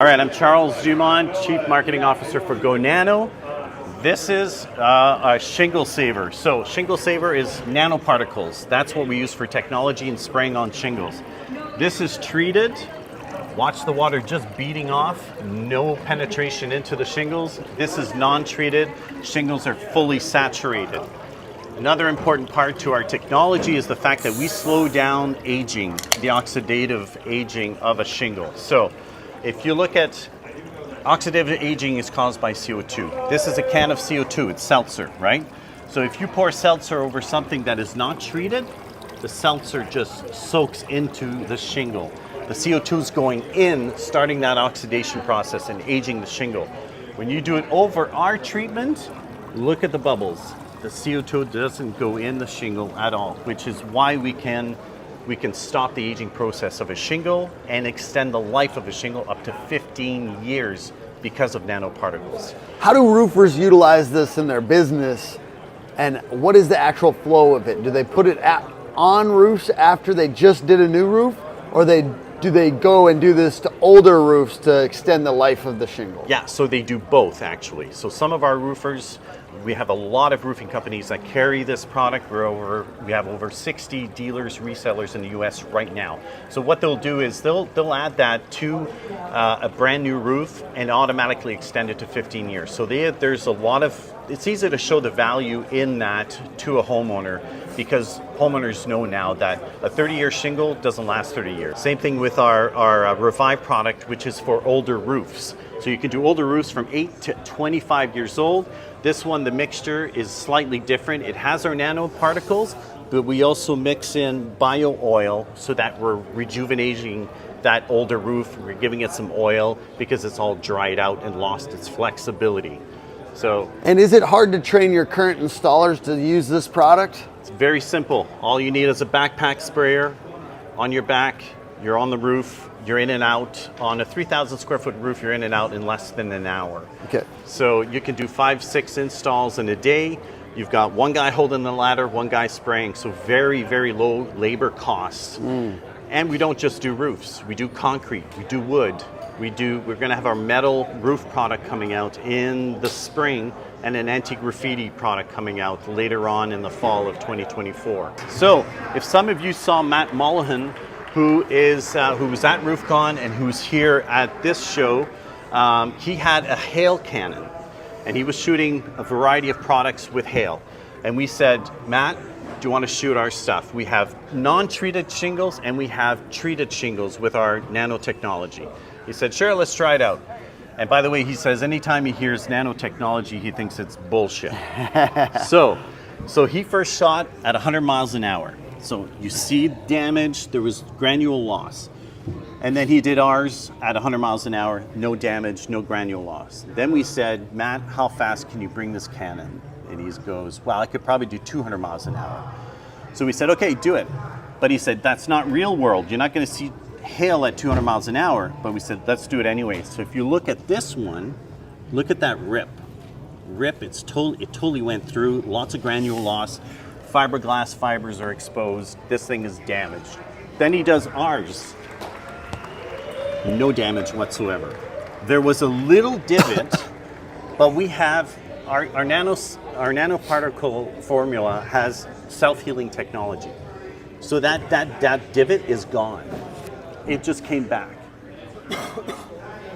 All right, I'm Charles Dumont, Chief Marketing Officer for GoNano. This is a shingle saver. So shingle saver is nanoparticles. That's what we use for technology and spraying on shingles. This is treated. Watch the water just beating off. No penetration into the shingles. This is non-treated. Shingles are fully saturated. Another important part to our technology is the fact that we slow down aging, the oxidative aging of a shingle. So if you look at oxidative aging is caused by CO2. This is a can of CO2, it's seltzer, right? So if you pour seltzer over something that is not treated, the seltzer just soaks into the shingle. The CO2 is going in, starting that oxidation process and aging the shingle. When you do it over our treatment, look at the bubbles. The CO2 doesn't go in the shingle at all, which is why we can stop the aging process of a shingle and extend the life of a shingle up to 15 years because of nanoparticles. How do roofers utilize this in their business, and what is the actual flow of it? Do they put it on roofs after they just did a new roof, or do they go and do this to older roofs to extend the life of the shingle? Yeah, so they do both actually. So some of our roofers, we have a lot of roofing companies that carry this product. We have over 60 dealers, resellers in the US right now. So what they'll do is they'll add that to a brand new roof and automatically extend it to 15 years. So there's a lot of, it's easy to show the value in that to a homeowner, because homeowners know now that a 30-year shingle doesn't last 30 years. Same thing with our Revive product, which is for older roofs. So you can do older roofs from 8 to 25 years old. This one, the mixture is slightly different. It has our nanoparticles, but we also mix in bio oil so that we're rejuvenating that older roof. We're giving it some oil because it's all dried out and lost its flexibility. And is it hard to train your current installers to use this product? It's very simple. All you need is a backpack sprayer on your back. You're on the roof. You're in and out. On a 3,000 square foot roof, you're in and out in less than an hour. Okay. So you can do 5-6 installs in a day. You've got one guy holding the ladder, one guy spraying. So very, very low labor costs. And we don't just do roofs. We do concrete. We do wood. We're going to have our metal roof product coming out in the spring, and an anti-graffiti product coming out later on in the fall of 2024. So if some of you saw Matt Mullihan, who was at RoofCon and who's here at this show, he had a hail cannon, and he was shooting a variety of products with hail. And we said, Matt, do you want to shoot our stuff? We have non-treated shingles and we have treated shingles with our nanotechnology. He said, sure, let's try it out. And by the way, he says anytime he hears nanotechnology, he thinks it's bullshit. So he first shot at 100 miles an hour. So you see damage, there was granule loss. And then he did ours at 100 miles an hour, no damage, no granule loss. Then we said, Matt, how fast can you bring this cannon? And he goes, well, I could probably do 200 miles an hour. So we said, okay, do it. But he said, that's not real world. You're not going to see hail at 200 miles an hour. But we said, let's do it anyway. So if you look at this one, look at that rip. It totally went through, lots of granule loss. Fiberglass fibers are exposed. This thing is damaged. Then he does ours. No damage whatsoever. There was a little divot, but we have our nanoparticle formula has self-healing technology. So that divot is gone. It just came back.